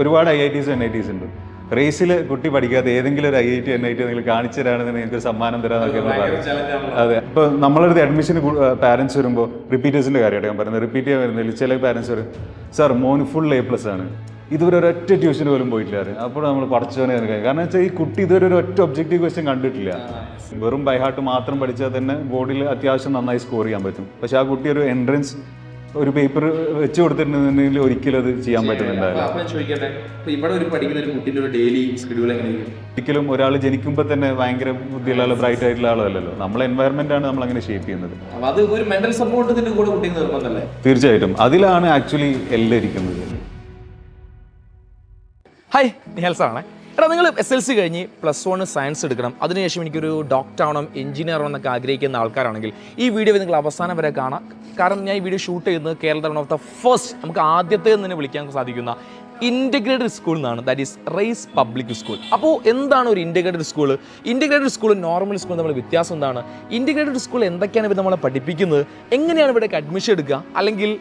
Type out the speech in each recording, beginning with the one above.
ഒരുപാട് IITs NITs ഉണ്ട്. റേസിൽ കുട്ടി പഠിക്കാതെ ഏതെങ്കിലും ഒരു IIT NIT നിങ്ങൾ കാണിച്ചു തരാണെന്ന് നിങ്ങൾക്ക് ഒരു സമ്മാനം തരാമെന്നൊക്കെ പറയും. അതെ, ഇപ്പോൾ നമ്മളടുത്ത് അഡ്മിഷന് പാരൻസ് വരുമ്പോൾ റിപ്പീറ്റേഴ്സിൻ്റെ കാര്യമായിട്ട് ഞാൻ പറയുന്നത്. റിപ്പീറ്റ് ചെയ്യാൻ വരുന്നില്ല. ചില പാരൻസ് വരും, സാർ മോന് ഫുൾ A+ ആണ്, ഇതുവരെ ഒരൊറ്റ ട്യൂഷന് പോലും പോയിട്ടില്ല. അപ്പോൾ നമ്മൾ പഠിച്ചവനെ കാരണം വെച്ചാൽ ഈ കുട്ടി ഇതുവരെ ഒരു ഒറ്റ ഒബ്ജക്റ്റീവ് ക്വസ്റ്റ്യൻ കണ്ടിട്ടില്ല. വെറും ബൈ ഹാർട്ട് മാത്രം പഠിച്ചാൽ തന്നെ ബോർഡിൽ അത്യാവശ്യം നന്നായി സ്കോർ ചെയ്യാൻ പറ്റും. പക്ഷെ ആ കുട്ടി ഒരു എൻട്രൻസ് ഒരു പേപ്പർ വെച്ച് കൊടുത്തിട്ടുണ്ടെന്നുണ്ടെങ്കിൽ ഒരിക്കലും അത് ചെയ്യാൻ പറ്റുന്നുണ്ടാവില്ല. ഒരിക്കലും ഒരാൾ ജനിക്കുമ്പോൾ തന്നെ ഭയങ്കര ബുദ്ധിയുള്ള ബ്രൈറ്റ് ആയിട്ടുള്ള ആളല്ലല്ലോ. നമ്മളെ എൻവയറമെന്റ് ആണ് നമ്മൾ അങ്ങനെ ഷേപ്പ് ചെയ്യുന്നത്. തീർച്ചയായിട്ടും അതിലാണ് ആക്ച്വലി എല്ലാം ഇരിക്കുന്നത്. ഹായ്, നിഹാൽ സാറാണേ. എടാ, നിങ്ങൾ SLC കഴിഞ്ഞ് +1 സയൻസ് എടുക്കണം, അതിനുശേഷം എനിക്കൊരു ഡോക്ടർ ആവണം, എഞ്ചിനീയർ ആവണം എന്നൊക്കെ ആഗ്രഹിക്കുന്ന ആൾക്കാരാണെങ്കിൽ ഈ വീഡിയോ നിങ്ങൾ അവസാനം വരെ കാണാം. കാരണം ഞാൻ ഈ വീഡിയോ ഷൂട്ട് ചെയ്യുന്നത് കേരളത്തിൽ വൺ ഓഫ് ദ ഫസ്റ്റ്, നമുക്ക് ആദ്യത്തെ തന്നെ വിളിക്കാൻ സാധിക്കുന്ന ഇൻറ്റഗ്രേറ്റഡ് സ്കൂൾ എന്നാണ്. That is Rise public school. അപ്പോൾ എന്താണ് ഒരു integrated school? Integrated school normal school തമ്മിൽ വ്യത്യാസം എന്താണ്? ഇൻറ്റഗ്രേറ്റഡ് സ്കൂൾ എന്തൊക്കെയാണ് ഇവർ നമ്മളെ പഠിപ്പിക്കുന്നത്? എങ്ങനെയാണ് ഇവിടേക്ക് അഡ്മിഷൻ എടുക്കുക? അല്ലെങ്കിൽ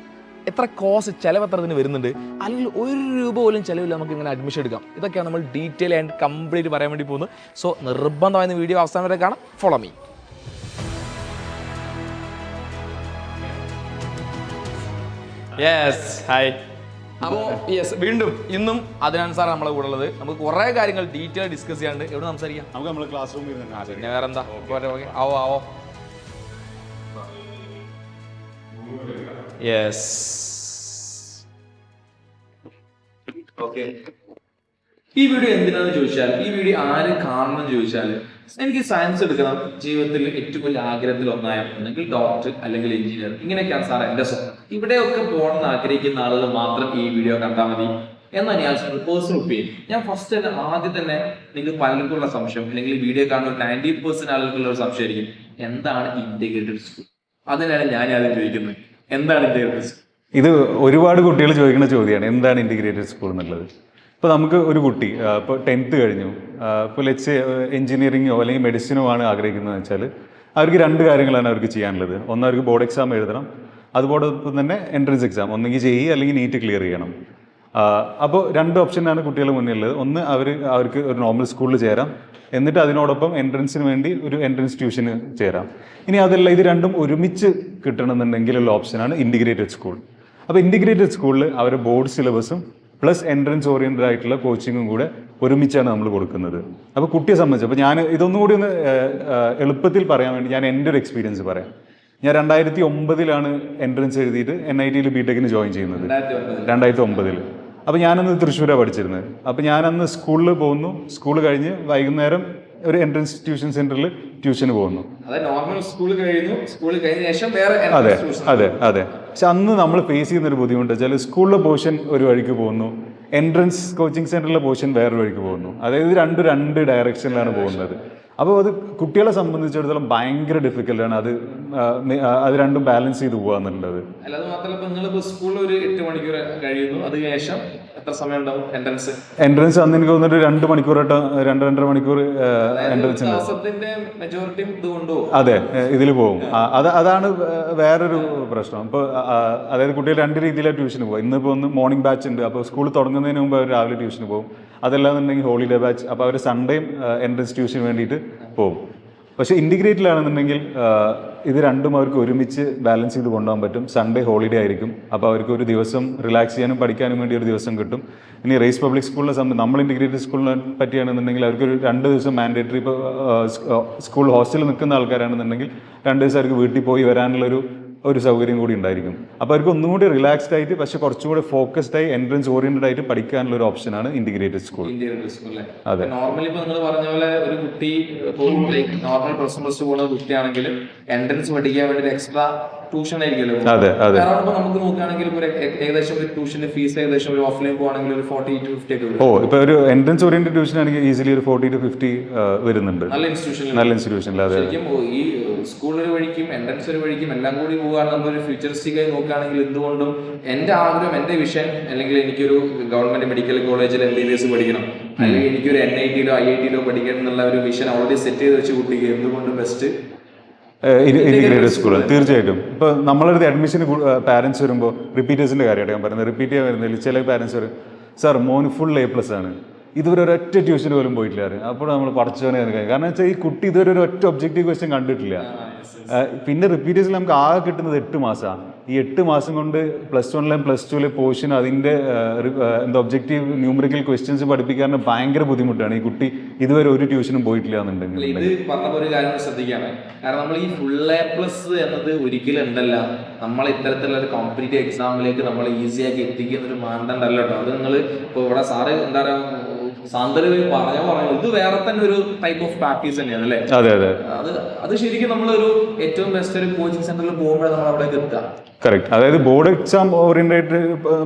എത്ര കോസ്റ്റ്, ചിലവ് എത്ര ഇതിന് വരുന്നുണ്ട്? അല്ലെങ്കിൽ ₹1 പോലും ചിലവില്ല നമുക്ക് ഇങ്ങനെ അഡ്മിഷൻ എടുക്കാം? ഇതൊക്കെയാണ് നമ്മൾ ഡീറ്റെയിൽ ആൻഡ് കംപ്ലീറ്റ് പറയാൻ വേണ്ടി പോകുന്നത്. സോ നിർബന്ധമായിരുന്ന വീഡിയോ അവസാനം വരെ കാണാം. Follow me. Yes, hi. അപ്പോൾ വീണ്ടും ഇന്നും അതിനാണ് സാർ നമ്മളെ കൂടെ ഉള്ളത്. നമുക്ക് കുറേ കാര്യങ്ങൾ ഡീറ്റെയിൽ ഡിസ്കസ് ചെയ്യാണ്ട്. എവിടെ സംസാരിക്കാം? നമുക്ക് നമ്മൾ ക്ലാസ് റൂമിൽ പിന്നെ വേറെന്താ? ആവോ ആവോ. Yes, okay. ഈ വീഡിയോ എന്തിനാന്ന് ചോദിച്ചാൽ, ഈ വീഡിയോ ആര് കാണണം എന്ന് ചോദിച്ചാൽ, എനിക്ക് സയൻസ് എടുക്കണം, ജീവിതത്തിൽ ഏറ്റവും വലിയ ആഗ്രഹത്തിൽ ഒന്നായ ഒന്നെങ്കിൽ ഡോക്ടർ അല്ലെങ്കിൽ എഞ്ചിനീയർ, ഇങ്ങനെയൊക്കെയാണ് സാർ എൻ്റെ സ്വപ്നം. ഇവിടെയൊക്കെ പോകണമെന്ന് ആഗ്രഹിക്കുന്ന ആളുകൾ മാത്രം ഈ വീഡിയോ കണ്ടാൽ മതി എന്നാണ് ഞാൻ പേഴ്സണൽ ഒപ്പീനിയൻ. ഞാൻ ഫസ്റ്റ് തന്നെ ആദ്യം തന്നെ നിങ്ങൾക്ക് പലർക്കുള്ള സംശയം, അല്ലെങ്കിൽ വീഡിയോ കാണുന്ന 90% ആളുകൾക്കുള്ള ഒരു സംശയമായിരിക്കും, എന്താണ് ഇൻറ്റഗ്രേറ്റഡ് സ്കൂൾ? അതിനാണ് ഞാൻ ആദ്യം ചോദിക്കുന്നത്, എന്താണ് ഇൻറ്റഗ്രേറ്റഡ് സ്കൂൾ? ഇത് ഒരുപാട് കുട്ടികൾ ചോദിക്കുന്ന ചോദ്യമാണ്, എന്താണ് ഇൻറ്റഗ്രേറ്റഡ് സ്കൂൾ എന്നുള്ളത്. ഇപ്പോൾ നമുക്ക് ഒരു കുട്ടി ഇപ്പോൾ 10th കഴിഞ്ഞു, ഇപ്പോൾ ലെറ്റ്സ് എഞ്ചിനീയറിങ്ങോ അല്ലെങ്കിൽ മെഡിസിനോ ആണ് ആഗ്രഹിക്കുന്നതെന്ന് വെച്ചാൽ അവർക്ക് 2 കാര്യങ്ങളാണ് അവർക്ക് ചെയ്യാനുള്ളത്. ഒന്ന്, അവർക്ക് ബോർഡ് എക്സാം എഴുതണം, അതോടൊപ്പം തന്നെ എൻട്രൻസ് എക്സാം, ഒന്നെങ്കിൽ JEE അല്ലെങ്കിൽ NEET ക്ലിയർ ചെയ്യണം. അപ്പോൾ 2 ഓപ്ഷനാണ് കുട്ടികളുടെ മുന്നിലുള്ളത്. ഒന്ന്, അവർക്ക് ഒരു നോർമൽ സ്കൂളിൽ ചേരാം, എന്നിട്ട് അതിനോടൊപ്പം എൻട്രൻസിന് വേണ്ടി ഒരു എൻട്രൻസ് ട്യൂഷന് ചേരാം. ഇനി അതല്ല, ഇത് രണ്ടും ഒരുമിച്ച് കിട്ടണമെന്നുണ്ടെങ്കിലുള്ള ഓപ്ഷനാണ് ഇൻറ്റിഗ്രേറ്റഡ് സ്കൂൾ. അപ്പോൾ ഇൻറ്റിഗ്രേറ്റഡ് സ്കൂളിൽ അവരുടെ ബോർഡ് സിലബസും പ്ലസ് എൻട്രൻസ് ഓറിയൻറ്റഡ് ആയിട്ടുള്ള കോച്ചിങ്ങും കൂടെ ഒരുമിച്ചാണ് നമ്മൾ കൊടുക്കുന്നത്. അപ്പോൾ കുട്ടിയെ സംബന്ധിച്ച്, അപ്പോൾ ഞാൻ ഇതൊന്നും കൂടി ഒന്ന് എളുപ്പത്തിൽ പറയാൻ വേണ്ടി ഞാൻ എൻ്റെ ഒരു എക്സ്പീരിയൻസ് പറയാം. ഞാൻ 2009 എൻട്രൻസ് എഴുതിയിട്ട് NITയിൽ BTechന് ജോയിൻ ചെയ്യുന്നത്. 2009. അപ്പോൾ ഞാനന്ന് തൃശ്ശൂരാണ് പഠിച്ചിരുന്നത്. അപ്പോൾ ഞാനന്ന് സ്കൂളിൽ പോകുന്നു, സ്കൂൾ കഴിഞ്ഞ് വൈകുന്നേരം ഒരു എൻട്രൻസ് ട്യൂഷൻ സെന്ററിൽ ട്യൂഷന് പോകുന്നു. അതെ അതെ അതെ. പക്ഷെ അന്ന് നമ്മൾ ഫേസ് ചെയ്യുന്നൊരു ബുദ്ധിമുട്ട് വെച്ചാൽ സ്കൂളിലെ പോർഷൻ ഒരു വഴിക്ക് പോകുന്നു, എൻട്രൻസ് കോച്ചിങ് സെന്ററിലെ പോർഷൻ വേറൊരു വഴിക്ക് പോകുന്നു. അതായത് രണ്ട് ഡയറക്ഷനിലാണ് പോകുന്നത്. അപ്പോൾ അത് കുട്ടികളെ സംബന്ധിച്ചിടത്തോളം ഭയങ്കര ഡിഫിക്കൽട്ടാണ് അത് രണ്ടും ബാലൻസ് ചെയ്ത് പോകുക എന്നുള്ളത്. അല്ലാതെ മാത്രമല്ല, ഇപ്പോൾ നിങ്ങളിപ്പോൾ സ്കൂളിൽ ഒരു 8 മണിക്കൂർ കഴിയുന്നു, അതിനുശേഷം എത്ര സമയം ഉണ്ടാവും എൻട്രൻസ്? അന്ന് എനിക്ക് തോന്നുന്നു 2 മണിക്കൂറായിട്ട് 2-2.5 മണിക്കൂർ എൻട്രൻസ് ഉണ്ട്. അതെ, ഇതിൽ പോകും. അതാണ് വേറൊരു പ്രശ്നം. ഇപ്പോൾ അതായത് കുട്ടികൾ 2 രീതിയിലാണ് ട്യൂഷന് പോകും. ഇന്നിപ്പോൾ ഒന്ന് മോർണിംഗ് ബാച്ച് ഉണ്ട്, അപ്പോൾ സ്കൂൾ തുടങ്ങുന്നതിന് മുമ്പ് അവർ രാവിലെ ട്യൂഷന് പോകും. അതല്ലാന്നുണ്ടെങ്കിൽ ഹോളിഡേ ബാച്ച്, അപ്പോൾ അവർ സൺഡേയും എൻട്രൻസ് ട്യൂഷന് വേണ്ടിയിട്ട് പോകും. പക്ഷേ ഇൻറ്റിഗ്രേറ്റിലാണെന്നുണ്ടെങ്കിൽ ഇത് രണ്ടും അവർക്ക് ഒരുമിച്ച് ബാലൻസ് ചെയ്ത് കൊണ്ടുപോകാൻ പറ്റും. സൺഡേ ഹോളിഡേ ആയിരിക്കും, അപ്പോൾ അവർക്ക് ഒരു ദിവസം റിലാക്സ് ചെയ്യാനും പഠിക്കാനും വേണ്ടി ഒരു ദിവസം കിട്ടും. ഇനി റൈസ് പബ്ലിക് സ്കൂളിനെ സംബന്ധിച്ച്, നമ്മൾ ഇൻറ്റിഗ്രേറ്റഡ് സ്കൂളിനെ പറ്റിയാണെന്നുണ്ടെങ്കിൽ അവർക്കൊരു 2 ദിവസം മാൻഡേറ്ററി. ഇപ്പോൾ സ്കൂൾ ഹോസ്റ്റലിൽ നിൽക്കുന്ന ആൾക്കാരാണെന്നുണ്ടെങ്കിൽ 2 ദിവസം അവർക്ക് വീട്ടിൽ പോയി വരാനുള്ളൊരു സൗകര്യം കൂടി ഉണ്ടായിരിക്കും. അപ്പോൾ അവർക്ക് ഒന്നും കൂടി റിലാക്സ്ഡ് ആയിട്ട് പക്ഷേ കുറച്ചും കൂടി ഫോക്കസ്ഡ് ആയി എൻട്രൻസ് ഓറിയന്റഡ് ആയിട്ട് പഠിക്കാനുള്ള ഒരു ഓപ്ഷനാണ് ഇൻറ്റിഗ്രേറ്റഡ് സ്കൂൾ. അതെ, നോർമലി ഇപ്പോൾ നിങ്ങൾ പറഞ്ഞ പോലെ ഒരു കുട്ടി നോർമൽ +1 പോകുന്ന കുട്ടിയാണെങ്കിൽ എൻട്രൻസ് പഠിക്കാൻ വേണ്ടി എക്സ്ട്രാ ട്യൂഷൻ ആയിരിക്കുമല്ലോ. അതെ അതെ. നമുക്ക് നോക്കുകയാണെങ്കിൽ ഏകദേശം ഒരു ട്യൂഷന്റെ ഫീസ് ഏകദേശം ഒരു ഓഫ്ലൈൻ പോകുകയാണെങ്കിൽ ഒരു 40 to 50 ഒക്കെ വരും. ഇപ്പോൾ ഒരു എൻട്രൻസ് ഓറിയന്റഡ് ട്യൂഷൻ ആണെങ്കിൽ ഈസിലി ഒരു 40 to 50 വരുന്നുണ്ട്. നല്ല ഇൻസ്റ്റിറ്റ്യൂഷനിൽ. അതെ, ശരിക്കും ഈ സ്കൂൾ ഒരു വഴിക്കും എൻട്രൻസ് ഒരു വഴിക്കും എല്ലാം കൂടി പോവുകയാണ്. നമ്മളൊരു ഫ്യൂച്ചറിസ്റ്റിക് ആയി നോക്കുകയാണെങ്കിൽ എന്തുകൊണ്ടും എൻ്റെ ആഗ്രഹം, എൻ്റെ വിഷൻ, അല്ലെങ്കിൽ എനിക്കൊരു ഗവൺമെന്റ് മെഡിക്കൽ കോളേജിൽ MBBS പഠിക്കണം, അല്ലെങ്കിൽ എനിക്കൊരു NITയിലോ IITയിലോ പഠിക്കണം എന്നുള്ള ഒരു വിഷൻ ഓൾറെഡി സെറ്റ് ചെയ്ത് വെച്ച് കുട്ടിക്ക് എന്തുകൊണ്ടും ബെസ്റ്റ് ഇൻറ്റിഗ്രേറ്റഡ് സ്കൂൾ. തീർച്ചയായിട്ടും. ഇപ്പോൾ നമ്മളടുത്ത് അഡ്മിഷന് പാരൻസ് വരുമ്പോൾ റിപ്പീറ്റേഴ്സിൻ്റെ കാര്യമായിട്ട് ഞാൻ പറയുന്നത്. റിപ്പീറ്റ് ചെയ്യാൻ വരുന്നില്ല. ചില പാരൻസ് വരും, സാർ മോന് ഫുൾ A+ ആണ്, ഇതുവരെ ഒരൊറ്റ ട്യൂഷന് പോലും പോയിട്ടില്ല. അപ്പോൾ നമ്മൾ പഠിച്ചവനെ കാരണം വെച്ചാൽ ഈ കുട്ടി ഇതുവരെ ഒരു ഒറ്റ ഒബ്ജക്റ്റീവ് ക്വസ്റ്റ്യൻ കണ്ടിട്ടില്ല. പിന്നെ റിപ്പീറ്റേഴ്സിൽ നമുക്ക് ആകെ കിട്ടുന്നത് 8 മാസമാണ്. ഈ 8 മാസം കൊണ്ട് +1 +2 പോർഷൻ അതിൻ്റെ എന്താ ഒബ്ജക്റ്റീവ് ന്യൂമറിക്കൽ ക്വസ്റ്റ്യൻസ് പഠിപ്പിക്കാൻ ഭയങ്കര ബുദ്ധിമുട്ടാണ്. ഈ കുട്ടി ഇതുവരെ ഒരു ട്യൂഷനും പോയിട്ടില്ല എന്നുണ്ടെങ്കിൽ. ഇത് പറഞ്ഞ ഒരു കാര്യം ശ്രദ്ധിക്കുകയാണ്. കാരണം നമ്മൾ ഈ ഫുൾ A+ എന്നത് ഒരിക്കലും ഉണ്ടല്ല നമ്മൾ ഇത്തരത്തിലുള്ള ഒരു കോമ്പറ്റീറ്റീവ് എക്സാമിലേക്ക് നമ്മൾ ഈസിയാക്കി എത്തിക്കുന്ന ഒരു മാനദണ്ഡമല്ല കേട്ടോ. അത് നിങ്ങൾ ഇപ്പോൾ ഇവിടെ സാറ് എന്താ പറയുക സാന്തര് പറഞ്ഞു ഇത് വേറെ തന്നെ ഒരു ടൈപ്പ് ഓഫ് പ്രാക്ടീസ് തന്നെയാണ് അല്ലേ? അതെ അതെ, അത് ശരിക്കും നമ്മളൊരു ഏറ്റവും ബെസ്റ്റ് ഒരു കോച്ചിങ് സെന്ററിൽ പോകുമ്പോഴേ നമ്മൾ അവിടെ എത്തുക. കറക്റ്റ്. അതായത് ബോർഡ് എക്സാം ഓറിയന്റഡ്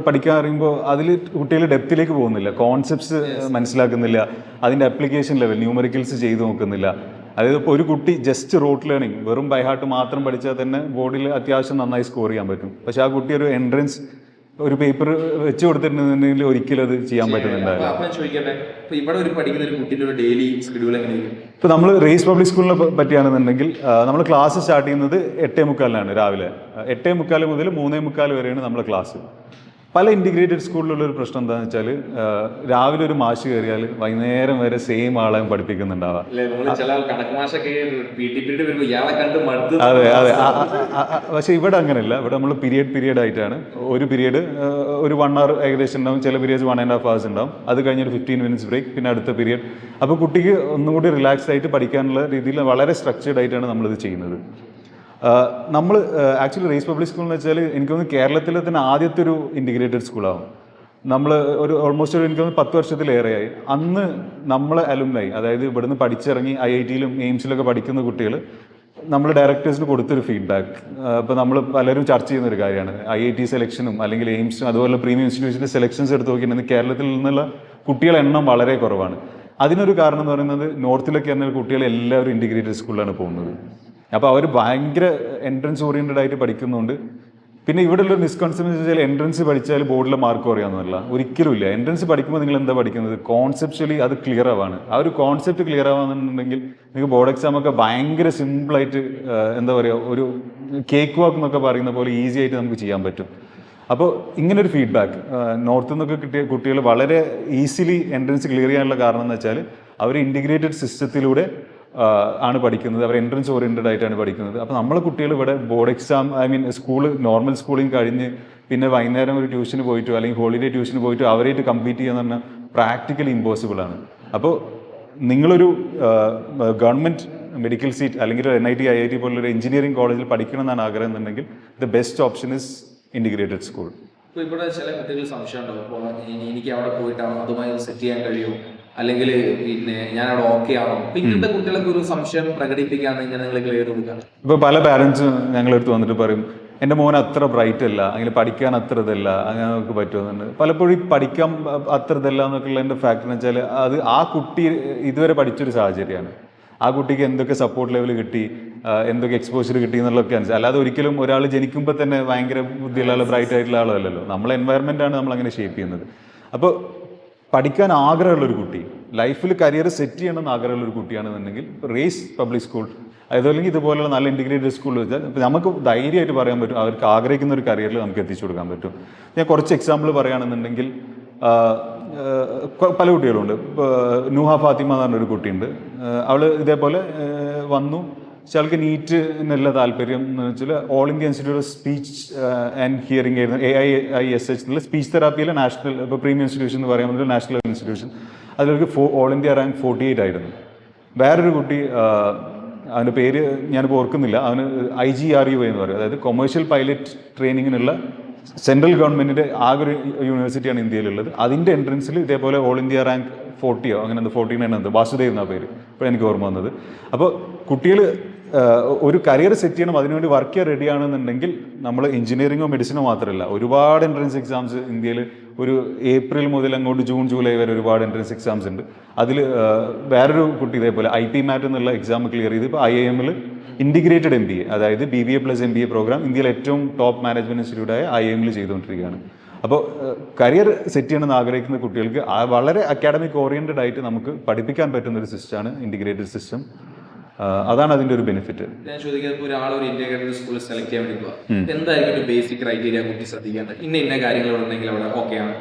പഠിക്കാൻ അറിയുമ്പോൾ അതിൽ കുട്ടികൾ ഡെപ്തിലേക്ക് പോകുന്നില്ല, കോൺസെപ്റ്റ്സ് മനസ്സിലാക്കുന്നില്ല, അതിൻ്റെ അപ്ലിക്കേഷൻ ലെവൽ ന്യൂമറിക്കൽസ് ചെയ്ത് നോക്കുന്നില്ല. അതായത് ഇപ്പോൾ ഒരു കുട്ടി ജസ്റ്റ് റോട്ട് ലേണിംഗ് വെറും ബൈ ഹാർട്ട് മാത്രം പഠിച്ചാൽ തന്നെ ബോർഡിൽ അത്യാവശ്യം നന്നായി സ്കോർ ചെയ്യാൻ പറ്റും. പക്ഷെ ആ കുട്ടി ഒരു എൻട്രൻസ് ഒരു പേപ്പർ വെച്ച് കൊടുത്തിട്ടുണ്ടെങ്കിൽ ഒരിക്കലും അത് ചെയ്യാൻ പറ്റുന്നുണ്ടാവില്ല. ഇവിടെ ഒരു പഠിക്കുന്ന ഒരു കുട്ടിയുടെ ഒരു ഡെയിലി ഷെഡ്യൂൾ എങ്ങനെയായിരിക്കും? ഇപ്പോൾ നമ്മൾ റേസ് പബ്ലിക് സ്കൂളിനെ പറ്റിയാണെന്നുണ്ടെങ്കിൽ നമ്മൾ ക്ലാസ് സ്റ്റാർട്ട് ചെയ്യുന്നത് 8:45 രാവിലെ. 8:45 മുതൽ 3:45 വരെയാണ് നമ്മുടെ ക്ലാസ്. പല ഇൻറ്റിഗ്രേറ്റഡ് സ്കൂളിലുള്ളൊരു പ്രശ്നം എന്താണെന്ന് വെച്ചാൽ രാവിലെ ഒരു മാഷ് കയറിയാൽ വൈകുന്നേരം വരെ സെയിം ആളെ പഠിപ്പിക്കുന്നുണ്ടാവുക. അതെ അതെ. പക്ഷെ ഇവിടെ അങ്ങനെയല്ല. ഇവിടെ നമ്മൾ പീരിയഡ് ആയിട്ടാണ്. ഒരു പീരിയഡ് ഒരു 1 hour ഏകദേശം ഉണ്ടാവും, ചില പീരിയഡ്സ് 1.5 hours ഉണ്ടാവും. അത് കഴിഞ്ഞൊരു 15 minutes ബ്രേക്ക്, പിന്നെ അടുത്ത പീരിയഡ്. അപ്പോൾ കുട്ടിക്ക് ഒന്നുകൂടി റിലാക്സ്ഡ് ആയിട്ട് പഠിക്കാനുള്ള രീതിയിൽ വളരെ സ്ട്രക്ചേർഡ് ആയിട്ടാണ് നമ്മളിത് ചെയ്യുന്നത്. നമ്മൾ ആക്ച്വലി റേസ് പബ്ലിക് സ്കൂൾ എന്ന് വെച്ചാൽ എനിക്ക് തോന്നുന്നു കേരളത്തിലെ തന്നെ ആദ്യത്തെ ഒരു ഇൻറ്റിഗ്രേറ്റഡ് സ്കൂളാവും. നമ്മൾ ഒരു ഓൾമോസ്റ്റ് എനിക്ക് തോന്നുന്നു 10 വർഷത്തിലേറെയായി. അന്ന് നമ്മളെ അലുമിനായി, അതായത് ഇവിടുന്ന് പഠിച്ചിറങ്ങി IIT-ലും എയിംസിലൊക്കെ പഠിക്കുന്ന കുട്ടികൾ നമ്മൾ ഡയറക്ടേഴ്സിന് കൊടുത്തൊരു ഫീഡ്ബാക്ക് ഇപ്പോൾ നമ്മൾ പലരും ചർച്ച ചെയ്യുന്ന ഒരു കാര്യമാണ്. IIT സെലക്ഷനും അല്ലെങ്കിൽ എയിംസും അതുപോലെ പ്രീമിയം ഇൻസ്റ്റിറ്റ്യൂഷൻ്റെ സെലക്ഷൻസ് എടുത്ത് നോക്കിയിട്ടുണ്ടെങ്കിൽ കേരളത്തിൽ നിന്നുള്ള കുട്ടികളുടെ എണ്ണം വളരെ കുറവാണ്. അതിനൊരു കാരണം എന്ന് പറയുന്നത് നോർത്തിലൊക്കെ പറഞ്ഞാൽ കുട്ടികൾ എല്ലാവരും ഇൻറ്റിഗ്രേറ്റഡ് സ്കൂളിലാണ് പോകുന്നത്. അപ്പോൾ അവർ ഭയങ്കര എൻട്രൻസ് ഓറിയൻറ്റഡ് ആയിട്ട് പഠിക്കുന്നുണ്ട്. പിന്നെ ഇവിടെ ഉള്ള മിസ്കൺസെപ്ഷൻ എന്ന് വെച്ചാൽ എൻട്രൻസ് പഠിച്ചാൽ ബോർഡിലെ മാർക്ക് കുറയാമെന്നല്ല, ഒരിക്കലും ഇല്ല. എൻട്രൻസ് പഠിക്കുമ്പോൾ നിങ്ങൾ എന്താ പഠിക്കുന്നത്? കോൺസെപ്ച്വലി അത് ക്ലിയർ ആവാണ്. ആ ഒരു കോൺസെപ്റ്റ് ക്ലിയർ ആവാന്നുണ്ടെങ്കിൽ നിങ്ങൾക്ക് ബോർഡ് എക്സാമൊക്കെ ഭയങ്കര സിമ്പിളായിട്ട് എന്താ പറയുക, ഒരു കേക്ക് വാക്ക് എന്നൊക്കെ പറയുന്ന പോലെ ഈസി ആയിട്ട് നമുക്ക് ചെയ്യാൻ പറ്റും. അപ്പോൾ ഇങ്ങനൊരു ഫീഡ്ബാക്ക് നോർത്തിൽ നിന്നൊക്കെ കിട്ടിയ കുട്ടികൾ വളരെ ഈസിലി എൻട്രൻസ് ക്ലിയർ ചെയ്യാനുള്ള കാരണം എന്ന് വെച്ചാൽ അവർ ഇൻറ്റിഗ്രേറ്റഡ് സിസ്റ്റത്തിലൂടെ ആണ് പഠിക്കുന്നത്. അവർ എൻട്രൻസ് ഓറിയൻറ്റഡ് ആയിട്ടാണ് പഠിക്കുന്നത്. അപ്പോൾ നമ്മളെ കുട്ടികൾ ഇവിടെ ബോർഡ് എക്സാം നോർമൽ സ്കൂളിങ് കഴിഞ്ഞ് പിന്നെ വൈകുന്നേരം ഒരു ട്യൂഷന് പോയിട്ടോ അല്ലെങ്കിൽ ഹോളിഡേ ട്യൂഷന് പോയിട്ടോ അവരായിട്ട് കമ്പീറ്റ് ചെയ്യാന്ന് പറഞ്ഞാൽ പ്രാക്ടിക്കലി ഇമ്പോസിബിൾ ആണ്. അപ്പോൾ നിങ്ങളൊരു ഗവൺമെൻറ് മെഡിക്കൽ സീറ്റ് അല്ലെങ്കിൽ ഒരു NIT IIT പോലുള്ളൊരു എഞ്ചിനീയറിംഗ് കോളേജിൽ പഠിക്കണം എന്നാണ് ആഗ്രഹം എന്നുണ്ടെങ്കിൽ the best option is integrated school. ഇപ്പോൾ ഇവിടെ ചില കുട്ടികൾ സംശയം ഉണ്ടാവും, അപ്പോൾ എനിക്ക് അവിടെ പോയിട്ടാണോ അതുമായി സെറ്റ് ചെയ്യാൻ കഴിയുമോ, അല്ലെങ്കിൽ പിന്നെ ഞാൻ അവിടെ ഓക്കെ ആണോ? ഇങ്ങനത്തെ കുട്ടികൾക്ക് ഒരു സംശയം പ്രകടിപ്പിക്കാന്ന് ഇങ്ങനെ നിങ്ങൾ ക്ലിയർ കൊടുക്കാം. ഇപ്പോൾ പല പാരൻസും ഞങ്ങളെടുത്ത് വന്നിട്ട് പറയും എൻ്റെ മോൻ അത്ര ബ്രൈറ്റ് അല്ല, അങ്ങനെ പഠിക്കാൻ അത്ര ഇതല്ല, അങ്ങനെ നമുക്ക് പറ്റുമെന്നുണ്ട്. പലപ്പോഴും പഠിക്കാൻ അത്ര ഇതല്ല എന്നൊക്കെയുള്ള എൻ്റെ ഫാക്ടർ എന്ന് വെച്ചാൽ അത് ആ കുട്ടി ഇതുവരെ പഠിച്ചൊരു സാഹചര്യമാണ്. ആ കുട്ടിക്ക് എന്തൊക്കെ സപ്പോർട്ട് ലെവൽ കിട്ടി, എന്തൊക്കെ എക്സ്പോഷർ കിട്ടി എന്നുള്ളതൊക്കെ അനുസരിച്ച്. അല്ലാതെ ഒരിക്കലും ഒരാൾ ജനിക്കുമ്പോൾ തന്നെ ഭയങ്കര ബുദ്ധിയുള്ള ആൾ ബ്രൈറ്റ് ആയിട്ടുള്ള ആളല്ലല്ലോ. നമ്മളെ എൻവയറമെൻറ്റാണ് നമ്മളങ്ങനെ ഷേപ്പ് ചെയ്യുന്നത്. അപ്പോൾ പഠിക്കാൻ ആഗ്രഹമുള്ളൊരു കുട്ടി, ലൈഫിൽ കരിയർ സെറ്റ് ചെയ്യണമെന്ന് ആഗ്രഹമുള്ളൊരു കുട്ടിയാണെന്നുണ്ടെങ്കിൽ റേസ് പബ്ലിക് സ്കൂൾ അതല്ലെങ്കിൽ ഇതുപോലുള്ള നല്ല ഇൻറ്റിഗ്രേറ്റഡ് സ്കൂളിൽ വെച്ചാൽ ഇപ്പോൾ നമുക്ക് ധൈര്യമായിട്ട് പറയാൻ പറ്റും അവർക്ക് ആഗ്രഹിക്കുന്ന ഒരു കരിയറിൽ നമുക്ക് എത്തിച്ചു കൊടുക്കാൻ പറ്റും. ഞാൻ കുറച്ച് എക്സാമ്പിൾ പറയുകയാണെന്നുണ്ടെങ്കിൽ പല കുട്ടികളുണ്ട്. നൂഹ ഫാത്തിമ എന്ന് പറഞ്ഞൊരു കുട്ടിയുണ്ട്. അവൾ ഇതേപോലെ വന്നു. പക്ഷെ അവൾക്ക് നീറ്റിനുള്ള താല്പര്യം എന്ന് വെച്ചാൽ all India institute of speech and hearing ആയിരുന്നു, AIISH എന്നുള്ള സ്പീച്ച് തെറാപ്പിയിലെ നാഷണൽ ഇപ്പോൾ പ്രീമിയം ഇൻസ്റ്റിറ്റ്യൂഷൻ എന്ന് പറയാൻ പറ്റുന്ന നാഷണൽ ഇൻസ്റ്റിറ്റ്യൂഷൻ. അതിലേക്ക് ഓൾ ഇന്ത്യ റാങ്ക് 48 ആയിരുന്നു. വേറൊരു കുട്ടി, അവൻ്റെ പേര് ഞാനിപ്പോൾ ഓർക്കുന്നില്ല, അവന് IGRU എന്ന് പറയും, അതായത് കൊമേഴ്ഷ്യൽ പൈലറ്റ് ട്രെയിനിങ്ങിനുള്ള സെൻട്രൽ ഗവൺമെൻറ്റിൻ്റെ ആകെ ഒരു യൂണിവേഴ്സിറ്റിയാണ് ഇന്ത്യയിലുള്ളത്. അതിൻ്റെ എൻട്രൻസിൽ ഇതേപോലെ ഓൾ ഇന്ത്യ റാങ്ക് 40 അങ്ങനെ 49 വാസുദേവ് എന്നാ പേര്, ഇപ്പോൾ എനിക്ക് ഓർമ്മ വന്നത്. അപ്പോൾ കുട്ടികൾ ഒരു കരിയർ സെറ്റ് ചെയ്യണം, അതിനുവേണ്ടി വർക്ക് ചെയ്യാൻ റെഡിയാണെന്നുണ്ടെങ്കിൽ നമ്മൾ എഞ്ചിനീയറിങ്ങോ മെഡിസിനോ മാത്രമല്ല, ഒരുപാട് എൻട്രൻസ് എക്സാംസ് ഇന്ത്യയിൽ ഒരു ഏപ്രിൽ മുതൽ അങ്ങോട്ട് ജൂൺ ജൂലൈ വരെ ഒരുപാട് എൻട്രൻസ് എക്സാംസ് ഉണ്ട്. അതിൽ വേറൊരു കുട്ടി ഇതേപോലെ IP-MAT എന്നുള്ള എക്സാം ക്ലിയർ ചെയ്ത് ഇപ്പോൾ IIM-ൽ ഇൻറ്റിഗ്രേറ്റഡ് MBA, അതായത് BBA + MBA പ്രോഗ്രാം ഇന്ത്യയിലെ ഏറ്റവും ടോപ്പ് മാനേജ്മെൻറ്റ് ഇൻസ്റ്റിറ്റ്യൂട്ടായ IIM-ൽ ചെയ്തുകൊണ്ടിരിക്കുകയാണ്. അപ്പോൾ കരിയർ സെറ്റ് ചെയ്യണമെന്ന് ആഗ്രഹിക്കുന്ന കുട്ടികൾക്ക് വളരെ അക്കാഡമിക് ഓറിയൻറ്റഡ് ആയിട്ട് നമുക്ക് പഠിപ്പിക്കാൻ പറ്റുന്ന ഒരു സിസ്റ്റമാണ് ഇൻറ്റിഗ്രേറ്റഡ് സിസ്റ്റം. അതാണ് അതിൻ്റെ ഒരു ബെനിഫിറ്റ്. ഞാൻ ചോദിക്കുന്നത്, ഒരാൾ ഒരു ഇന്റഗ്രേറ്റഡ് സ്കൂളിൽ സെലക്ട് ചെയ്യാൻ വേണ്ടി പോവാം, എന്തായിരിക്കും ഒരു ബേസിക് ക്രൈറ്റീരിയ കുട്ടി ശ്രദ്ധിക്കേണ്ടത്? ഇന്ന കാര്യങ്ങൾ ഉണ്ടെങ്കിൽ അവിടെ ഓക്കെ ആണ്,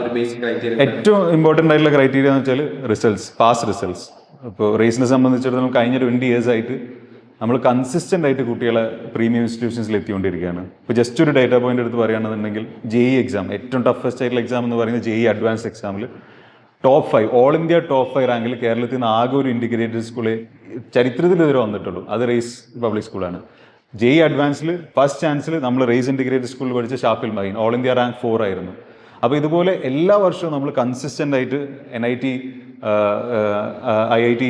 ഒരു ബേസിക് ക്രൈറ്റീരിയ? ഏറ്റവും ഇമ്പോർട്ടൻ്റ് ആയിട്ടുള്ള ക്രൈറ്റീരിയ എന്ന് വെച്ചാൽ റിസൾട്ട്സ്, പാസ് റിസൾട്ട്സ്. ഇപ്പോൾ റേസിനെ സംബന്ധിച്ചിടത്തോളം കഴിഞ്ഞ 20 years ആയിട്ട് നമ്മൾ കൺസിസ്റ്റൻ്റ് ആയിട്ട് കുട്ടികളെ പ്രീമിയം ഇൻസ്റ്റിറ്റ്യൂഷൻസിൽ എത്തിക്കൊണ്ടിരിക്കുകയാണ്. ഇപ്പോൾ ജസ്റ്റ് ഒരു ഡേറ്റാ പോയിന്റ് എടുത്ത് പറയുകയാണെന്നുണ്ടെങ്കിൽ JEE എക്സാം, ഏറ്റവും ടഫസ്റ്റ് ആയിട്ടുള്ള എക്സാം എന്ന് പറയുന്നത് JEE അഡ്വാൻസ് എക്സാമിൽ ടോപ്പ് 5, ഓൾ ഇന്ത്യ ടോപ്പ് 5 റാങ്കിൽ കേരളത്തിൽ നിന്ന് ആകെ ഒരു ഇൻറ്റിഗ്രേറ്റഡ് സ്കൂളെ ചരിത്രത്തിൽ ഇതുവരെ വന്നിട്ടുള്ളൂ, അത് റേസ് പബ്ലിക് സ്കൂളാണ്. JEE അഡ്വാൻസിൽ ഫസ്റ്റ് ചാൻസിൽ നമ്മൾ റേസ് ഇൻറ്റിഗ്രേറ്റഡ് സ്കൂളിൽ പഠിച്ച shuffle Maheen all India rank 4 ആയിരുന്നു. അപ്പോൾ ഇതുപോലെ എല്ലാ വർഷവും നമ്മൾ കൺസിസ്റ്റൻ്റ് ആയിട്ട് NIT, IIT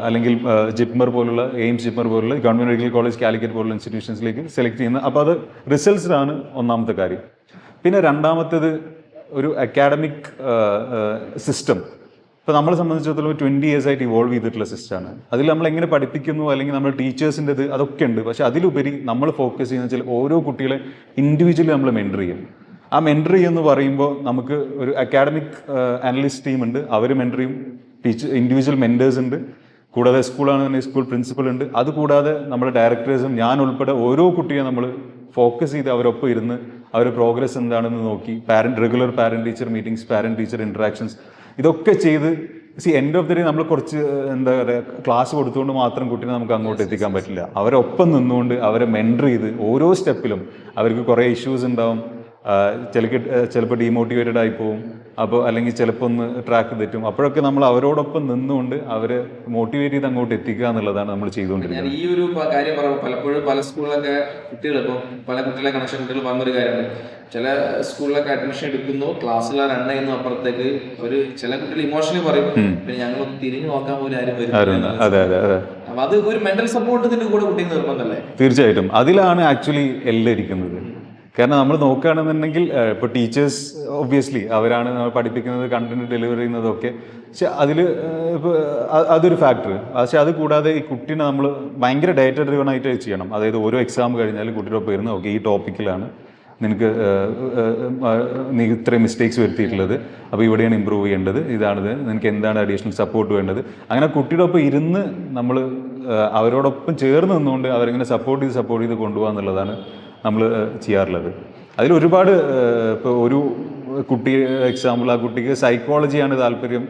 അല്ലെങ്കിൽ ജിപ്മർ പോലുള്ള, എയിംസ് ജിപ്മർ പോലുള്ള, ഗവൺമെൻറ് മെഡിക്കൽ കോളേജ് കാലിക്കറ്റ് പോലുള്ള ഇൻസ്റ്റിറ്റ്യൂഷൻസിലേക്ക് സെലക്ട് ചെയ്യുന്നത്. അപ്പോൾ അത് റിസൾട്ട്സിലാണ് ഒന്നാമത്തെ കാര്യം. പിന്നെ രണ്ടാമത്തേത് ഒരു അക്കാഡമിക് സിസ്റ്റം. ഇപ്പോൾ നമ്മളെ സംബന്ധിച്ചിടത്തോളം 20 years ആയിട്ട് ഇവോൾവ് ചെയ്തിട്ടുള്ള സിസ്റ്റമാണ്. അതിൽ നമ്മൾ എങ്ങനെ പഠിപ്പിക്കുന്നു അല്ലെങ്കിൽ നമ്മൾ ടീച്ചേഴ്സിൻ്റെ ഇത് അതൊക്കെ ഉണ്ട്. പക്ഷേ അതിലുപരി നമ്മൾ ഫോക്കസ് ചെയ്യുന്ന വെച്ചാൽ ഓരോ കുട്ടികളെ ഇൻഡിവിജ്വലി നമ്മൾ മെൻറ്റർ ചെയ്യും. ആ മെൻറ്റർ എന്ന് പറയുമ്പോൾ നമുക്ക് ഒരു അക്കാഡമിക് അനലിസ്റ്റ് ടീം ഉണ്ട്, അവർ മെൻറ്റർ ചെയ്യും. ഇൻഡിവിജ്വൽ മെൻറ്റേഴ്സ് ഉണ്ട്, കൂടാതെ സ്കൂളാണെന്നുണ്ടെങ്കിൽ സ്കൂൾ പ്രിൻസിപ്പൽ ഉണ്ട്. അതുകൂടാതെ നമ്മുടെ ഡയറക്ടേഴ്സും ഞാൻ ഉൾപ്പെടെ ഓരോ കുട്ടിയെ നമ്മൾ ഫോക്കസ് ചെയ്ത് അവരൊപ്പം ഇരുന്ന് അവരുടെ പ്രോഗ്രസ് എന്താണെന്ന് നോക്കി, regular parent teacher meetings, parent teacher interactions, ഇതൊക്കെ ചെയ്ത് എൻഡ് ഓഫ് ദി ഡേ നമ്മൾ കുറച്ച് എന്താ പറയുക ക്ലാസ് കൊടുത്തുകൊണ്ട് മാത്രം കുട്ടീനെ നമുക്ക് അങ്ങോട്ട് എത്തിക്കാൻ പറ്റില്ല. അവരൊപ്പം നിന്നുകൊണ്ട് അവരെ മെൻറ്റർ ചെയ്ത് ഓരോ സ്റ്റെപ്പിലും അവർക്ക് കുറേ ഇഷ്യൂസ് ഉണ്ടാവും, ചിലപ്പോൾ ഡീമോട്ടിവേറ്റഡ് ആയി പോവും, അപ്പോൾ അല്ലെങ്കിൽ ചിലപ്പോൾ ഒന്ന് ട്രാക്ക് തെറ്റും. അപ്പോഴൊക്കെ നമ്മൾ അവരോടൊപ്പം നിന്നുകൊണ്ട് അവരെ മോട്ടിവേറ്റ് ചെയ്ത് അങ്ങോട്ട് എത്തിക്കുക എന്നുള്ളതാണ് നമ്മൾ ചെയ്തുകൊണ്ടിരിക്കുന്നത്. ഈ ഒരു കാര്യം പറയുമ്പോൾ പലപ്പോഴും പല സ്കൂളിലൊക്കെ കുട്ടികൾ, ഇപ്പോൾ പല കുട്ടികളെ കണക്ഷൻ കുട്ടികൾ പറഞ്ഞൊരു കാര്യമുണ്ട്, ചില സ്കൂളിലൊക്കെ അഡ്മിഷൻ എടുക്കുന്നു, ക്ലാസ്സിൽ റൺ ചെയ്യുന്നു, അപ്പുറത്തേക്ക് ഒരു ചില കുട്ടികൾ ഇമോഷണലി പറയും, പിന്നെ ഞങ്ങളൊന്ന് തിരിഞ്ഞു നോക്കാൻ പോലും ആരും വരും. അതെ അതെ അതെ. അപ്പൊ അത് ഒരു മെന്റൽ സപ്പോർട്ടിന്റെ കൂടെ കുട്ടിക്ക് നിർബന്ധമല്ലേ? തീർച്ചയായിട്ടും അതിലാണ് ആക്ച്വലി എല്ലാം ഇരിക്കുന്നത്. കാരണം നമ്മൾ നോക്കുകയാണെന്നുണ്ടെങ്കിൽ ഇപ്പോൾ ടീച്ചേഴ്സ് ഒബ്വിയസ്ലി അവരാണ് പഠിപ്പിക്കുന്നത്, കണ്ടന്റ് ഡെലിവർ ചെയ്യുന്നതൊക്കെ. പക്ഷെ അതിൽ ഇപ്പോൾ അതൊരു ഫാക്ടർ. പക്ഷെ അത് കൂടാതെ ഈ കുട്ടീനെ നമ്മൾ ഭയങ്കര ഡേറ്റ ഡ്രിവൺ ആയിട്ട് ചെയ്യണം. അതായത് ഓരോ എക്സാം കഴിഞ്ഞാൽ കുട്ടിയുടെ ഒപ്പം ഇരുന്ന് ഓക്കെ ഈ ടോപ്പിക്കിലാണ് നിനക്ക് നീ ഇത്രയും മിസ്റ്റേക്സ് വരുത്തിയിട്ടുള്ളത്, അപ്പോൾ ഇവിടെയാണ് ഇമ്പ്രൂവ് ചെയ്യേണ്ടത്, ഇതാണിത്, നിനക്ക് എന്താണ് അഡീഷണൽ സപ്പോർട്ട് വേണ്ടത്. അങ്ങനെ കുട്ടിയുടെ ഒപ്പം ഇരുന്ന് നമ്മൾ അവരോടൊപ്പം ചേർന്ന് നിന്നുകൊണ്ട് അവരിങ്ങനെ സപ്പോർട്ട് ചെയ്ത് കൊണ്ടുപോകുക എന്നുള്ളതാണ് നമ്മൾ ചെയ്യാറുള്ളത്. അതിലൊരുപാട് ഇപ്പോൾ ഒരു കുട്ടി എക്സാമ്പിൾ, ആ കുട്ടിക്ക് സൈക്കോളജിയാണ് താല്പര്യം,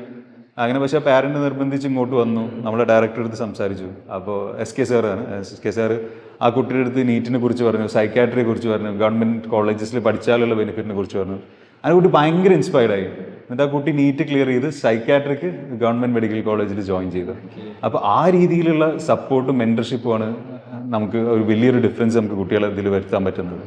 അങ്ങനെ പക്ഷേ പാരൻറ്റ് നിർബന്ധിച്ച് ഇങ്ങോട്ട് വന്നു, നമ്മുടെ ഡയറക്ടർ അടുത്ത് സംസാരിച്ചു. അപ്പോൾ SK സാറ് ആ കുട്ടിയുടെ അടുത്ത് നീറ്റിനെ കുറിച്ച് പറഞ്ഞു, സൈക്കാട്രിയെ കുറിച്ച് പറഞ്ഞു, ഗവൺമെൻറ് കോളേജസിൽ പഠിച്ചാലുള്ള ബെനിഫിറ്റിനെ കുറിച്ച് പറഞ്ഞു. ആ കുട്ടി ഭയങ്കര ഇൻസ്പയർഡായി. എന്നിട്ട് ആ കുട്ടി നീറ്റ് ക്ലിയർ ചെയ്ത് സൈക്കാട്രിക്ക് ഗവൺമെൻറ് മെഡിക്കൽ കോളേജിൽ ജോയിൻ ചെയ്തു. അപ്പോൾ ആ രീതിയിലുള്ള സപ്പോർട്ടും മെൻറ്റർഷിപ്പുമാണ് നമുക്ക് ഒരു വലിയൊരു ഡിഫറൻസ് നമുക്ക് കുട്ടികളെ ഇതിൽ വരുത്താൻ പറ്റുന്നത്.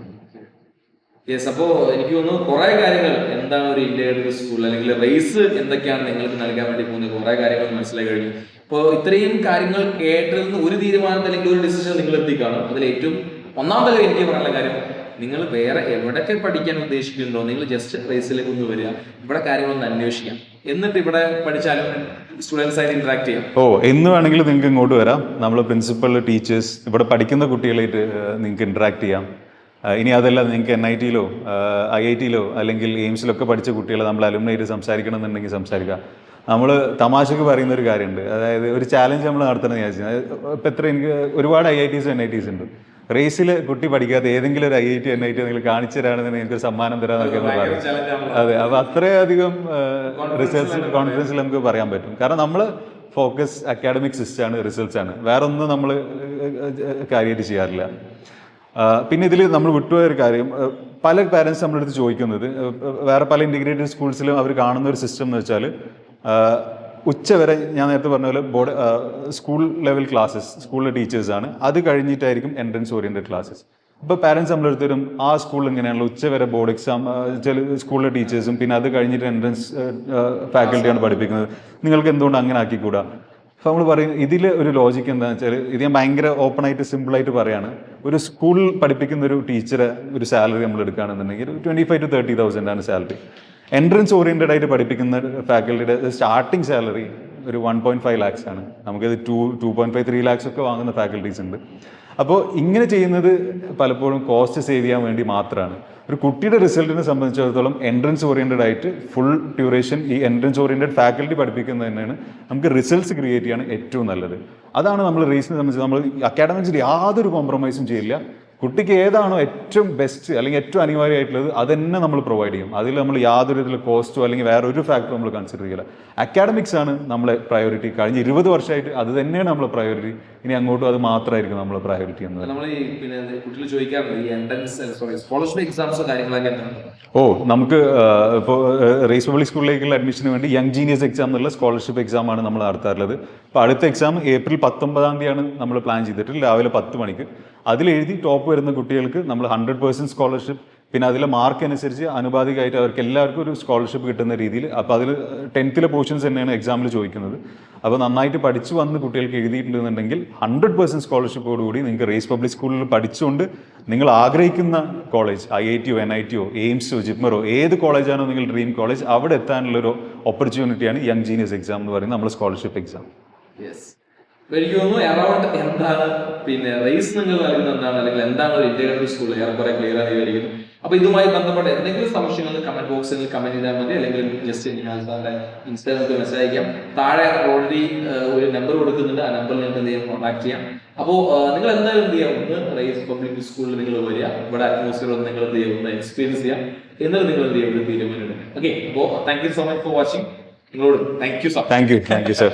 യെസ്, അപ്പോൾ എനിക്ക് തോന്നുന്നു കുറേ കാര്യങ്ങൾ എന്താണ് ഒരു ഇന്ത്യയുടെ സ്കൂൾ അല്ലെങ്കിൽ റേസ് എന്തൊക്കെയാണ് നിങ്ങൾക്ക് നൽകാൻ വേണ്ടി പോകുന്നത് കുറേ കാര്യങ്ങൾ മനസ്സിലായി കഴിഞ്ഞു. ഇപ്പോൾ ഇത്രയും കാര്യങ്ങൾ കേട്ടിരുന്ന് ഒരു തീരുമാനത്തിൽ അല്ലെങ്കിൽ ഒരു ഡിസിഷൻ നിങ്ങൾ എത്തിക്കാണ്. അതിൽ ഏറ്റവും ഒന്നാമത്തെ എനിക്ക് പറയാനുള്ള കാര്യം, നിങ്ങൾ വേറെ എവിടെയൊക്കെ പഠിക്കാൻ ഉദ്ദേശിക്കുന്നുണ്ടോ നിങ്ങൾ ജസ്റ്റ് റേസിലേക്ക് ഒന്ന് വരിക, ഇവിടെ കാര്യങ്ങളൊന്ന് അന്വേഷിക്കാം, എന്നിട്ട് ഇവിടെ പഠിച്ചാലും സ്റ്റുഡൻസായിട്ട് ഇന്ററാക്ട് ചെയ്യാം. എന്ന് വേണമെങ്കിൽ നിങ്ങൾക്ക് ഇങ്ങോട്ട് വരാം. നമ്മൾ പ്രിൻസിപ്പൽ, ടീച്ചേഴ്സ്, ഇവിടെ പഠിക്കുന്ന കുട്ടികളായിട്ട് നിങ്ങൾക്ക് ഇന്ററാക്ട് ചെയ്യാം. ഇനി അതല്ല നിങ്ങൾക്ക് NIT-ലോ IIT-ലോ അല്ലെങ്കിൽ എയിംസിലൊക്കെ പഠിച്ച കുട്ടികളെ നമ്മൾ അലുമിനായിട്ട് സംസാരിക്കണം എന്നുണ്ടെങ്കിൽ സംസാരിക്കാം. നമ്മൾ തമാശക്ക് പറയുന്ന ഒരു കാര്യമുണ്ട്, അതായത് ഒരു ചാലഞ്ച് നമ്മൾ നടത്തണമെന്ന് വിചാരിച്ചത്. ഇപ്പം എനിക്ക് ഒരുപാട് IITs NITs ഉണ്ട്. റേസിൽ കുട്ടി പഠിക്കാത്ത ഏതെങ്കിലും ഒരു IIT NIT നിങ്ങൾ കാണിച്ചു തരാണെന്നുണ്ടെങ്കിൽ എനിക്കൊരു സമ്മാനം തരാമെന്നൊക്കെ നമ്മൾ പറയും. അതെ, അപ്പോൾ അത്രയധികം റിസൾട്ട്സ് കോൺഫിഡൻസിൽ നമുക്ക് പറയാൻ പറ്റും. കാരണം നമ്മൾ ഫോക്കസ് അക്കാഡമിക് സിസ്റ്റമാണ്, റിസൾട്ട്സ് ആണ്, വേറെ ഒന്നും നമ്മൾ കാര്യമായിട്ട് ചെയ്യാറില്ല. പിന്നെ ഇതിൽ നമ്മൾ വിട്ടുപോയ ഒരു കാര്യം, പല പാരൻസ് നമ്മുടെ അടുത്ത് ചോദിക്കുന്നത്, വേറെ പല ഇൻറ്റിഗ്രേറ്റഡ് സ്കൂൾസിലും അവർ കാണുന്ന ഒരു സിസ്റ്റം എന്ന് വെച്ചാൽ ഉച്ചവരെ ഞാൻ നേരത്തെ പറഞ്ഞ പോലെ സ്കൂൾ ലെവൽ ക്ലാസ്സസ് സ്കൂളിലെ ടീച്ചേഴ്സാണ്, അത് കഴിഞ്ഞിട്ടായിരിക്കും എൻട്രൻസ് ഓറിയൻറ്റഡ് ക്ലാസ്സസ്. ഇപ്പോൾ പാരൻസ് നമ്മളെടുത്ത് വരും, ആ സ്കൂളിൽ ഇങ്ങനെയാണല്ലോ ഉച്ചവരെ ബോർഡ് എക്സാം ചില സ്കൂളിലെ ടീച്ചേഴ്സും പിന്നെ അത് കഴിഞ്ഞിട്ട് എൻട്രൻസ് ഫാക്കൽറ്റിയാണ് പഠിപ്പിക്കുന്നത്, നിങ്ങൾക്ക് എന്തുകൊണ്ട് അങ്ങനെ ആക്കിക്കൂടാ? അപ്പോൾ നമ്മൾ പറയും ഇതിൽ ഒരു ലോജിക്ക് എന്താണെന്ന് വെച്ചാൽ, ഇത് ഞാൻ ഭയങ്കര ഓപ്പണായിട്ട് സിമ്പിളായിട്ട് പറയാണ്. ഒരു സ്കൂളിൽ പഠിപ്പിക്കുന്ന ഒരു ടീച്ചറെ ഒരു സാലറി നമ്മൾ എടുക്കുകയാണെന്നുണ്ടെങ്കിൽ 25,000 to 30,000 ആണ് സാലറി. എൻട്രൻസ് ഓറിയൻറ്റഡ് ആയിട്ട് പഠിപ്പിക്കുന്ന ഫാക്കൽറ്റിയുടെ സ്റ്റാർട്ടിംഗ് സാലറി ഒരു 1.5 lakhs ആണ്. നമുക്കത് 2.5-3 lakhs ഒക്കെ വാങ്ങുന്ന ഫാക്കൽറ്റീസ് ഉണ്ട്. അപ്പോൾ ഇങ്ങനെ ചെയ്യുന്നത് പലപ്പോഴും കോസ്റ്റ് സേവ് ചെയ്യാൻ വേണ്ടി മാത്രമാണ്. ഒരു കുട്ടിയുടെ റിസൾട്ടിനെ സംബന്ധിച്ചിടത്തോളം എൻട്രൻസ് ഓറിയൻറ്റഡ് ആയിട്ട് ഫുൾ ഡ്യൂറേഷൻ ഈ എൻട്രൻസ് ഓറിയൻറ്റഡ് ഫാക്കൽറ്റി പഠിപ്പിക്കുന്നത് തന്നെയാണ് നമുക്ക് റിസൾട്ട്സ് ക്രിയേറ്റ് ചെയ്യാണ് ഏറ്റവും നല്ലത്. അതാണ് നമ്മൾ റേസിനെ സംബന്ധിച്ച് നമ്മൾ അക്കാഡമിക്സിൽ യാതൊരു കോംപ്രമൈസും ചെയ്യില്ല. കുട്ടിക്ക് ഏതാണോ ഏറ്റവും ബെസ്റ്റ് അല്ലെങ്കിൽ ഏറ്റവും അനിവാര്യമായിട്ടുള്ളത് അത് തന്നെ നമ്മൾ പ്രൊവൈഡ് ചെയ്യും. അതിൽ നമ്മൾ യാതൊരു വിധത്തിലുള്ള കോസ്റ്റോ അല്ലെങ്കിൽ വേറെ ഒരു ഫാക്ടർ നമ്മൾ കൺസിഡർ ചെയ്യില്ല. അക്കാഡമിക്സ് ആണ് നമ്മളെ പ്രയോറിറ്റി. കഴിഞ്ഞ 20 വർഷമായിട്ട് അത് തന്നെയാണ് നമ്മളെ പ്രയോറിറ്റി. ഇനി അങ്ങോട്ടും അത് മാത്രമായിരിക്കും നമ്മളെ പ്രയോറിറ്റി എന്നത്. നമ്മൾ ഈ പിന്നെ കുട്ടികൾ ചോദിക്കാറുണ്ട് ഈ എൻട്രൻസ് സ്കോളർഷിപ്പ് എക്സാംസ് കാര്യങ്ങളൊക്കെ എന്താണ്? നമുക്ക് ഇപ്പോൾ റേസ് പബ്ലിക് സ്കൂളിലേക്കുള്ള അഡ്മിഷന് വേണ്ടി യങ് ജീനിയസ് എക്സാം എന്നുള്ള സ്കോളർഷിപ്പ് എക്സാമാണ് നമ്മൾ നടത്താറുള്ളത്. അപ്പോൾ അടുത്ത എക്സാം ഏപ്രിൽ 19 തീയതിയാണ് നമ്മൾ പ്ലാൻ ചെയ്തിട്ട് രാവിലെ 10 മണിക്ക്. അതിലെഴുതി ടോപ്പ് വരുന്ന കുട്ടികൾക്ക് നമ്മൾ 100% സ്കോളർഷിപ്പ്, പിന്നെ അതിലെ മാർക്ക് അനുസരിച്ച് അനുപാതികമായിട്ട് അവർക്ക് എല്ലാവർക്കും ഒരു സ്കോളർഷിപ്പ് കിട്ടുന്ന രീതിയിൽ. അപ്പോൾ അതിൽ 10th പോർഷൻസ് തന്നെയാണ് എക്സാമിൽ ചോദിക്കുന്നത്. അപ്പോൾ നന്നായിട്ട് പഠിച്ചു വന്ന് കുട്ടികൾക്ക് എഴുതിയിട്ടുണ്ടെന്നുണ്ടെങ്കിൽ 100% സ്കോളർഷിപ്പോടുകൂടി നിങ്ങൾക്ക് റേസ് പബ്ലിക് സ്കൂളിൽ പഠിച്ചുകൊണ്ട് നിങ്ങൾ ആഗ്രഹിക്കുന്ന കോളേജ് IIT NIT എയിംസോ ജിപ്മറോ ഏത് കോളേജാണോ നിങ്ങൾ ഡ്രീം കോളേജ് അവിടെ എത്താനുള്ളൊരു ഓപ്പർച്യൂണിറ്റിയാണ് യങ് ജീനിയസ് എക്സാം എന്ന് പറയുന്നത് നമ്മുടെ സ്കോളർഷിപ്പ് എക്സാം. എനിക്ക് തോന്നുന്നു അറൗണ്ട് എന്താണ് പിന്നെ റേസ് നിങ്ങൾ നൽകുന്നത് എന്താണ് അല്ലെങ്കിൽ എന്താണ് ഒരു ഇന്റഗ്രേറ്റഡ് സ്കൂൾ ഏറെക്കുറെ ക്ലിയർ ആയി വരികയും. അപ്പൊ ഇതുമായി ബന്ധപ്പെട്ട എന്തെങ്കിലും സംശയങ്ങൾ കമന്റ് ബോക്സിൽ കമന്റ് ചെയ്താൽ മതി, അല്ലെങ്കിൽ ജസ്റ്റ് സാറിന്റെ ഇൻസ്റ്റാഗ്രാമിൽ മെസ്സേജ് അയക്കാം. താഴെ ഓൾറെഡി ഒരു നമ്പർ കൊടുക്കുന്നുണ്ട്, ആ നമ്പറിൽ നിങ്ങൾക്ക് എന്ത് ചെയ്യാം കോൺടാക്ട് ചെയ്യാം. അപ്പോൾ നിങ്ങൾ എന്തായാലും എന്ത് ചെയ്യാം, ഒന്ന് റേസ് പബ്ലിക് സ്കൂളിൽ നിങ്ങൾ വരിക, ഇവിടെ അറ്റ്മോസ്ഫിയർ ഒന്ന് നിങ്ങൾ എന്ത് ചെയ്യാം, ഒന്ന് എക്സ്പീരിയൻസ് ചെയ്യാം, എന്നിട്ട് നിങ്ങൾ എന്ത് ചെയ്യും തീരുമാനം. ഓക്കെ, അപ്പോൾ thank you so much for watching. നിങ്ങളോട് thank you sir. Thank you sir.